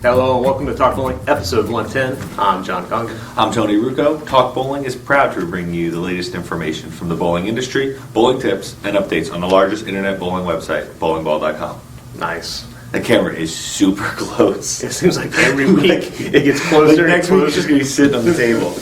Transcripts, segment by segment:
Hello and welcome to Talk Bowling, episode 110. I'm John Congan. I'm Tony Rucco. Talk Bowling is proud to bring you the latest information from the bowling industry, bowling tips, and updates on the largest internet bowling website, bowlingball.com. Nice. The camera is super close. It seems like every week it gets closer. Next week it's just going to be sitting on the table.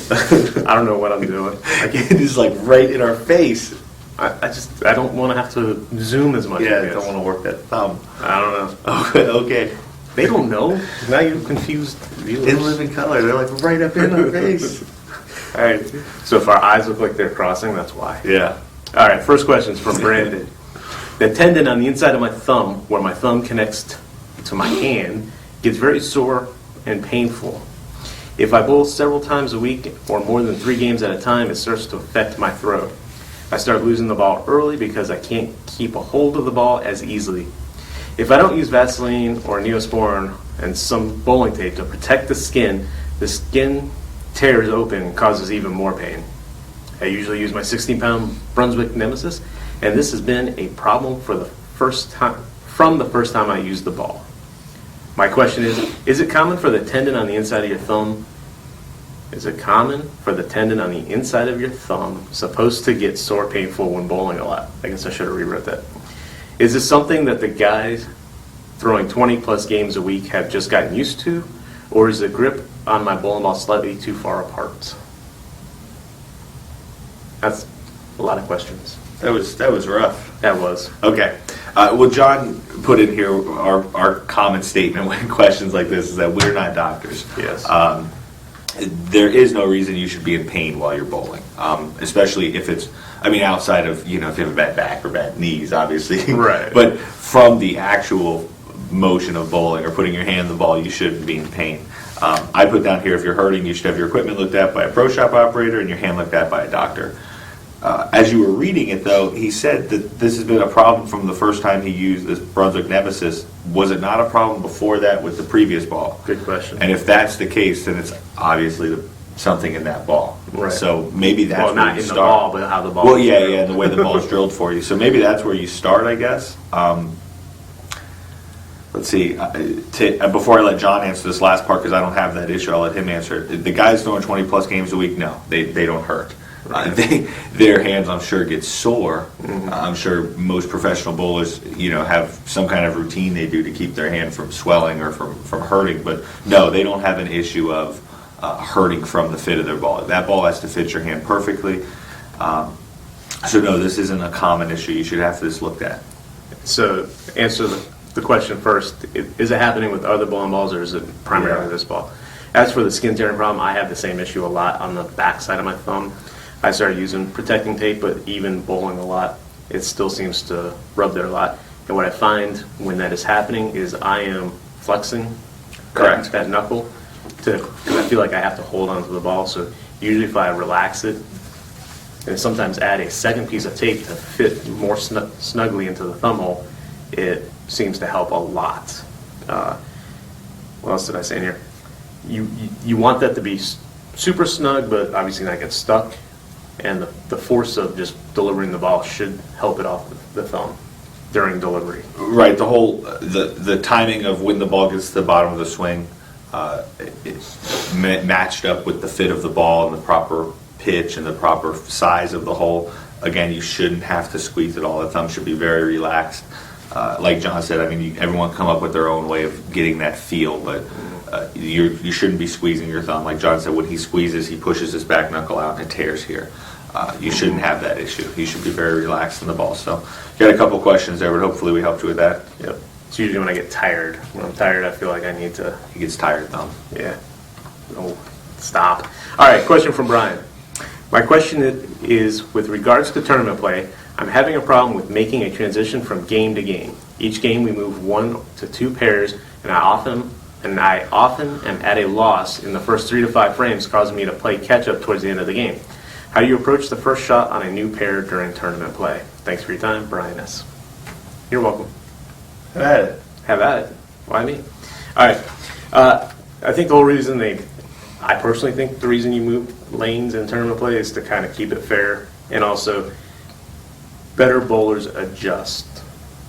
I don't know what I'm doing. It is like right in our face. I don't want to have to zoom as much. Yeah, I don't want to work that thumb. I don't know. Okay. They don't know. Now you've confused viewers. In living color. They're like right up in our face. All right. So if our eyes look like they're crossing, that's why. Yeah. All right. First question is from Brandon. The tendon on the inside of my thumb, where my thumb connects to my hand, gets very sore and painful. If I bowl several times a week or more than 3 games at a time, it starts to affect my throat. I start losing the ball early because I can't keep a hold of the ball as easily. If I don't use Vaseline or neosporin and some bowling tape to protect the skin tears open and causes even more pain. I usually use my 16-pound Brunswick Nemesis, and this has been a problem from the first time I used the ball. My question is it common for the tendon on the inside of your thumb? Is it common for the tendon on the inside of your thumb supposed to get sore, painful when bowling a lot? I guess I should have rewrote that. Is this something that the guys throwing 20 plus games a week have just gotten used to, or is the grip on my bowling ball slightly too far apart? That's a lot of questions. That was rough. That was. Okay. Well, John put in here our common statement when questions like this is that we're not doctors. Yes. There is no reason you should be in pain while you're bowling, especially if it's, outside of, if you have a bad back or bad knees, obviously. Right. But from the actual motion of bowling or putting your hand in the ball, you shouldn't be in pain. I put down here, if you're hurting, you should have your equipment looked at by a pro shop operator and your hand looked at by a doctor. As you were reading it, though, he said that this has been a problem from the first time he used this Brunswick Nemesis. Was it not a problem before that with the previous ball? Good question. And if that's the case, then it's obviously something in that ball. Right. So maybe that's where not you in start. the ball, but how the ball. Well, yeah, the way the ball is drilled for you. So maybe that's where you start, I guess. Let's see. Before I let John answer this last part, because I don't have that issue, I'll let him answer it. The guys throwing 20 plus games a week, no, they don't hurt. Right. Their hands, I'm sure, get sore. Mm-hmm. I'm sure most professional bowlers, have some kind of routine they do to keep their hand from swelling or from hurting. But no, they don't have an issue of hurting from the fit of their ball. That ball has to fit your hand perfectly. So no, this isn't a common issue. You should have this looked at. So answer the question first. Is it happening with other bowling balls, or is it primarily this ball? As for the skin tearing problem, I have the same issue a lot on the back side of my thumb. I started using protecting tape, but even bowling a lot, it still seems to rub there a lot. And what I find when that is happening is I am flexing that knuckle because I feel like I have to hold onto the ball. So usually if I relax it, and sometimes add a second piece of tape to fit more snugly into the thumb hole, it seems to help a lot. What else did I say in here? You want that to be super snug, but obviously not get stuck. And the force of just delivering the ball should help it off the thumb during delivery. Right. The whole the timing of when the ball gets to the bottom of the swing, it's matched up with the fit of the ball and the proper pitch and the proper size of the hole. Again, you shouldn't have to squeeze it all. The thumb should be very relaxed. Like John said, everyone come up with their own way of getting that feel, but you shouldn't be squeezing your thumb. Like John said, when he squeezes, he pushes his back knuckle out and it tears here. You shouldn't have that issue. You should be very relaxed in the ball. So you got a couple questions there, but hopefully we helped you with that. Yep. It's usually when I get tired. When I'm tired, I feel like I need to... He gets tired thumb. Yeah. Oh, stop. All right, question from Brian. My question is, with regards to tournament play, I'm having a problem with making a transition from game to game. Each game we move 1 to 2 pairs, and I often am at a loss in the first 3 to 5 frames, causing me to play catch-up towards the end of the game. How do you approach the first shot on a new pair during tournament play? Thanks for your time, Brian S. You're welcome. Have at it. Have at it. Why me? All right. I think the whole reason I personally think the reason you move lanes in tournament play is to kind of keep it fair, and also better bowlers adjust.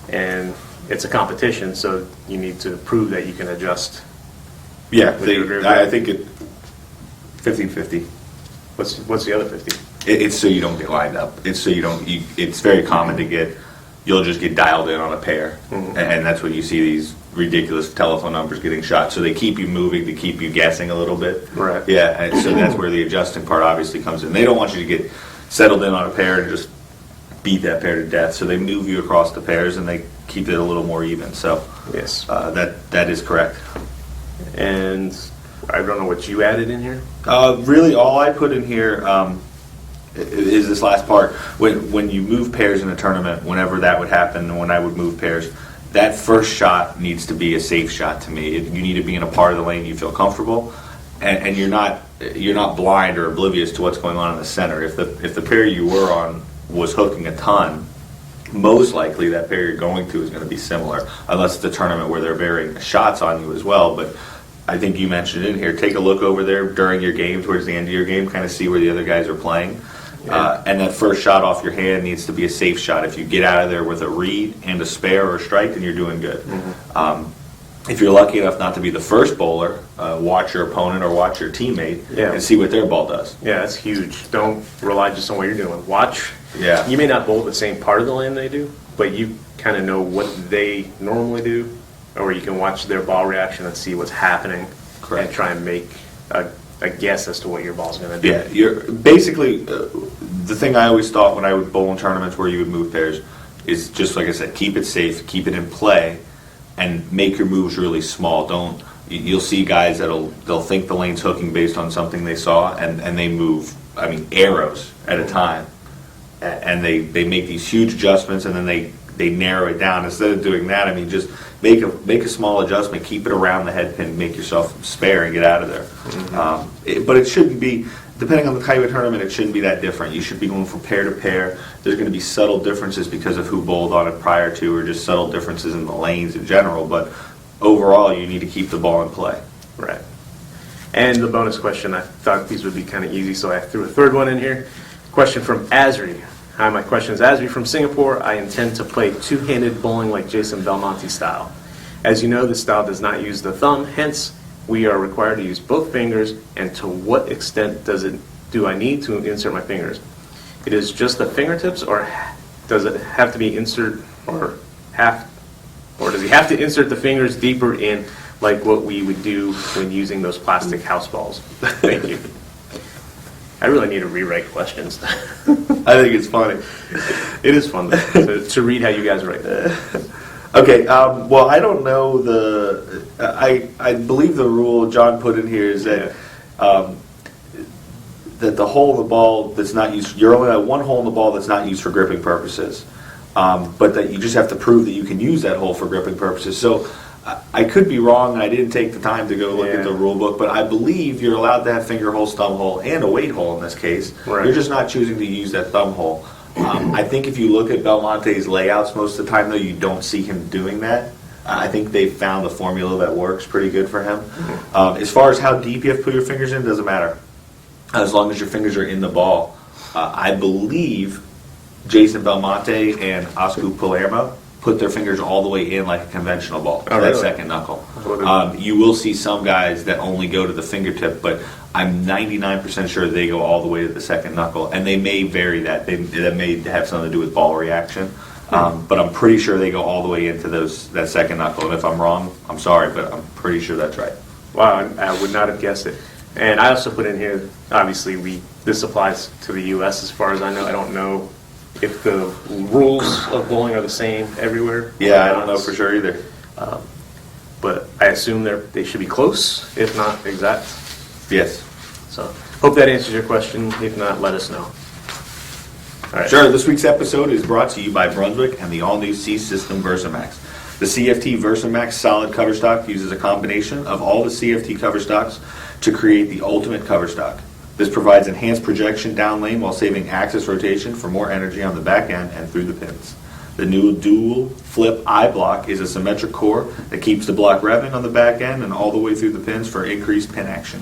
And it's a competition, so you need to prove that you can adjust Yeah, Would you agree with I that? think it 50-50. What's the other 50? It's so you don't get lined up. It's so you don't. It's very common to get. You'll just get dialed in on a pair, and that's when you see these ridiculous telephone numbers getting shot. So they keep you moving to keep you guessing a little bit. Right. Yeah, and so that's where the adjusting part obviously comes in. They don't want you to get settled in on a pair and just beat that pair to death. So they move you across the pairs and they keep it a little more even. So Yes. that is correct. And I don't know what you added in here. Really, all I put in here is this last part. When you move pairs in a tournament, whenever that would happen, when I would move pairs, that first shot needs to be a safe shot to me. You need to be in a part of the lane you feel comfortable, and you're not blind or oblivious to what's going on in the center. If the pair you were on was hooking a ton, most likely that pair you're going to is going to be similar, unless it's a tournament where they're varying shots on you as well. But I think you mentioned in here, take a look over there during your game, towards the end of your game, kind of see where the other guys are playing. Yeah. And that first shot off your hand needs to be a safe shot. If you get out of there with a read and a spare or a strike, then you're doing good. If you're lucky enough not to be the first bowler, watch your opponent or watch your teammate and see what their ball does. Yeah, that's huge. Don't rely just on what you're doing. Watch. Yeah. You may not bowl the same part of the lane they do, but you kind of know what they normally do, or you can watch their ball reaction and see what's happening. Correct. And try and make a guess as to what your ball's going to do. Yeah, you're basically the thing I always thought when I would bowl in tournaments where you would move pairs is just like I said, keep it safe, keep it in play, and make your moves really small. Don't you'll see guys they'll think the lane's hooking based on something they saw, and they move. I mean, arrows at a time, and they make these huge adjustments, and then they narrow it down. Instead of doing that, I mean, just make a small adjustment, keep it around the head pin, make yourself spare, and get out of there. But it shouldn't be, depending on the type of tournament, it shouldn't be that different. You should be going from pair to pair. There's going to be subtle differences because of who bowled on it prior to, or just subtle differences in the lanes in general. But overall, you need to keep the ball in play. Right. And the bonus question, I thought these would be kind of easy, so I threw a third one in here. Question from Azri. Hi, my question is Azri from Singapore. I intend to play two-handed bowling like Jason Belmonte style. As you know, this style does not use the thumb, hence we are required to use both fingers, and to what extent do I need to insert my fingers? It is just the fingertips, or does it have to be insert, or does he have to insert the fingers deeper in like what we would do when using those plastic house balls? Thank you. I really need to rewrite questions. I think it's funny. It is fun to read how you guys write that. Okay, well, I don't know I believe the rule John put in here is that that the hole in the ball that's not used, you're only at one hole in the ball that's not used for gripping purposes, but that you just have to prove that you can use that hole for gripping purposes. So I could be wrong, and I didn't take the time to go look at the rule book, but I believe you're allowed to have finger holes, thumb hole, and a weight hole in this case. Right. You're just not choosing to use that thumb hole. I think if you look at Belmonte's layouts most of the time, though, you don't see him doing that. I think they've found a formula that works pretty good for him. As far as how deep you have to put your fingers in, doesn't matter. As long as your fingers are in the ball. I believe Jason Belmonte and Oscar Palermo put their fingers all the way in like a conventional ball, that really? second knuckle. You will see some guys that only go to the fingertip, but I'm 99% sure they go all the way to the second knuckle, and they may vary that. That may have something to do with ball reaction, but I'm pretty sure they go all the way into that second knuckle. And if I'm wrong, I'm sorry, but I'm pretty sure that's right. Wow, I would not have guessed it. And I also put in here, obviously, this applies to the U.S. as far as I know. I don't know if the rules of bowling are the same everywhere. Yeah, I don't know for sure either. But I assume they should be close, if not exact. Yes. So hope that answers your question. If not, let us know. All right. Sure. This week's episode is brought to you by Brunswick and the all-new C-System VersaMax. The CFT VersaMax solid cover stock uses a combination of all the CFT cover stocks to create the ultimate cover stock. This provides enhanced projection down lane while saving axis rotation for more energy on the back end and through the pins. The new dual flip eye block is a symmetric core that keeps the block revving on the back end and all the way through the pins for increased pin action.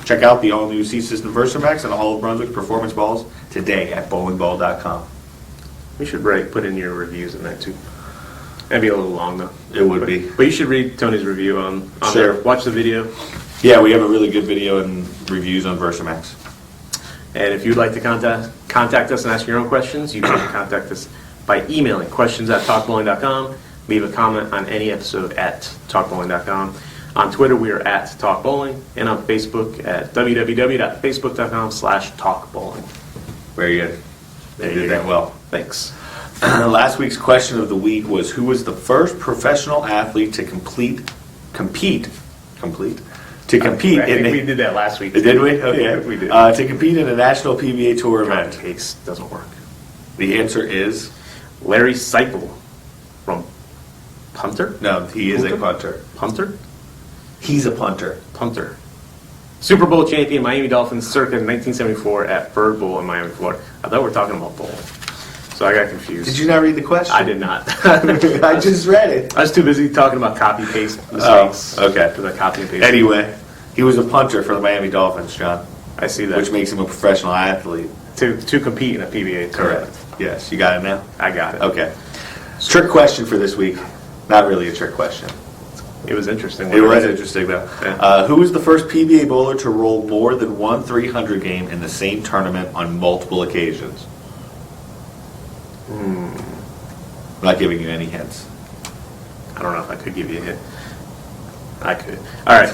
Check out the all-new C-System VersaMax and all of Brunswick's performance balls today at bowlingball.com. We should put in your reviews in that too. That'd be a little long though. It would be. But you should read Tony's review on Sure. there. Watch the video. Yeah, we have a really good video and reviews on Versamax. And if you'd like to contact us and ask your own questions, you can contact us by emailing questions@talkbowling.com. Leave a comment on any episode at talkbowling.com. On Twitter, we are at talkbowling, and on Facebook at www.facebook.com/talkbowling. Very good. They did that well. Thanks. Last week's question of the week was, who was the first professional athlete to compete I think we did that last week. Did we? Okay. Yeah, we did. To compete in a national PBA Tour event. Case doesn't work. The answer is Larry Seipel from Punter? no. He is a punter. Punter? He's a punter. Punter. Super Bowl champion, Miami Dolphins, circa 1974 at Bird Bowl in Miami, Florida. I thought we were talking about bowling, so I got confused. Did you not read the question? I did not. I just read it. I was too busy talking about copy-paste mistakes. Oh, okay. Because I copy and paste. Anyway, he was a punter for the Miami Dolphins, John, I see that. which makes him a professional athlete. To compete in a PBA tournament. Yes, you got it now? I got it. Okay. Trick question for this week. Not really a trick question. It was interesting. It was interesting, though. Yeah. Who was the first PBA bowler to roll more than one 300 game in the same tournament on multiple occasions? I'm not giving you any hints. I don't know if I could give you a hint. I could. All right.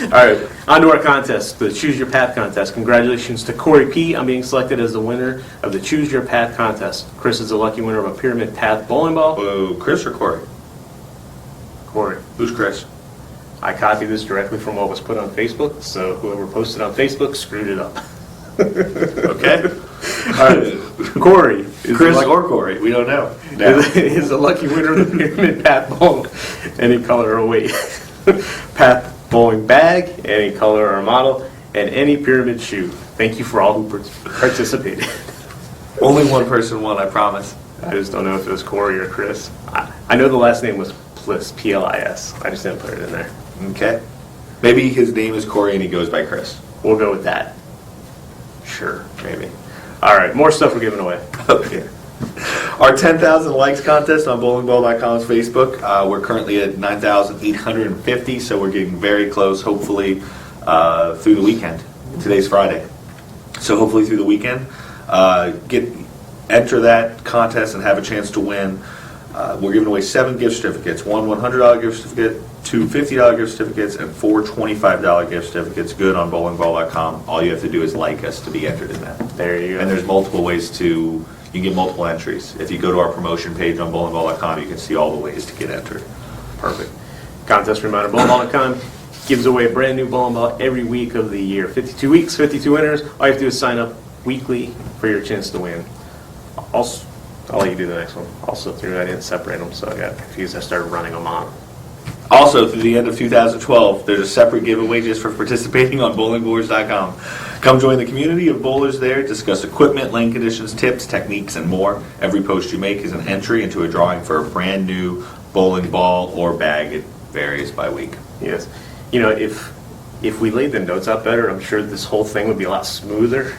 All right. On to our contest, the Choose Your Path contest. Congratulations to Corey P. on being selected as the winner of the Choose Your Path contest. Chris is the lucky winner of a Pyramid Path bowling ball. Whoa, Chris or Corey? Corey. Who's Chris? I copied this directly from what was put on Facebook, so whoever posted on Facebook screwed it up. Okay. All right. Corey. Is Chris the lucky- or Corey? We don't know. is the lucky winner of the Pyramid Path bowling. Any color or weight. Path bowling bag, any color or model, and any pyramid shoe. Thank you for all who participated. Only one person won, I promise. I just don't know if it was Corey or Chris. I know the last name was Plis, P-L-I-S. I just didn't put it in there. Okay. Maybe his name is Corey and he goes by Chris. We'll go with that. Sure, maybe. All right, more stuff we're giving away. Okay. Our 10,000 likes contest on bowlingball.com's Facebook. We're currently at 9,850, so we're getting very close, hopefully, through the weekend. Today's Friday. So hopefully through the weekend, enter that contest and have a chance to win. We're giving away 7 gift certificates, one $100 gift certificate, 2 $50 gift certificates, and 4 $25 gift certificates, good on bowlingball.com. All you have to do is like us to be entered in that. There you go. And there's multiple ways you can get multiple entries. If you go to our promotion page on bowlingball.com, you can see all the ways to get entered. Perfect. Contest reminder, bowlingball.com gives away a brand new bowling ball every week of the year. 52 weeks, 52 winners. All you have to do is sign up weekly for your chance to win. Also, I'll let you do the next one. Also, through I didn't separate them, so I got confused. I started running them on. Also, through the end of 2012, there's a separate giveaway just for participating on bowlingboards.com. Come join the community of bowlers there, discuss equipment, lane conditions, tips, techniques, and more. Every post you make is an entry into a drawing for a brand new bowling ball or bag. It varies by week. Yes. You know, if we laid the notes out better, I'm sure this whole thing would be a lot smoother.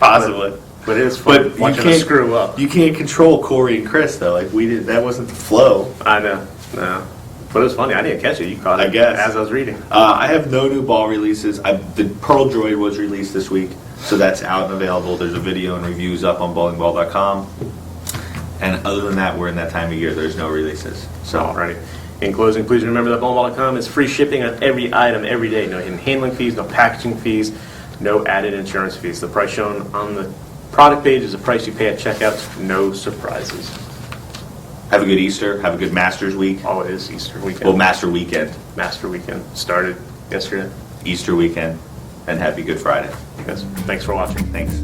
Possibly. But it is fun But watching us screw up. You can't control Corey and Chris, though. Like we did, that wasn't the flow. I know. No. But it was funny. I didn't catch it. You caught it. I guess. As I was reading. I have no new ball releases. The Pearl Droid was released this week, so that's out and available. There's a video and reviews up on bowlingball.com. And other than that, we're in that time of year. There's no releases. So, Alrighty. In closing, please remember that bowlingball.com is free shipping on every item every day. No hidden handling fees, no packaging fees, no added insurance fees. The price shown on the product page is the price you pay at checkout. No surprises. have a good Easter. Have a good Masters week. Oh, it is Easter weekend. Well, Master weekend. Master weekend started yesterday. Easter weekend. And happy Good Friday. Yes. Thanks for watching. Thanks.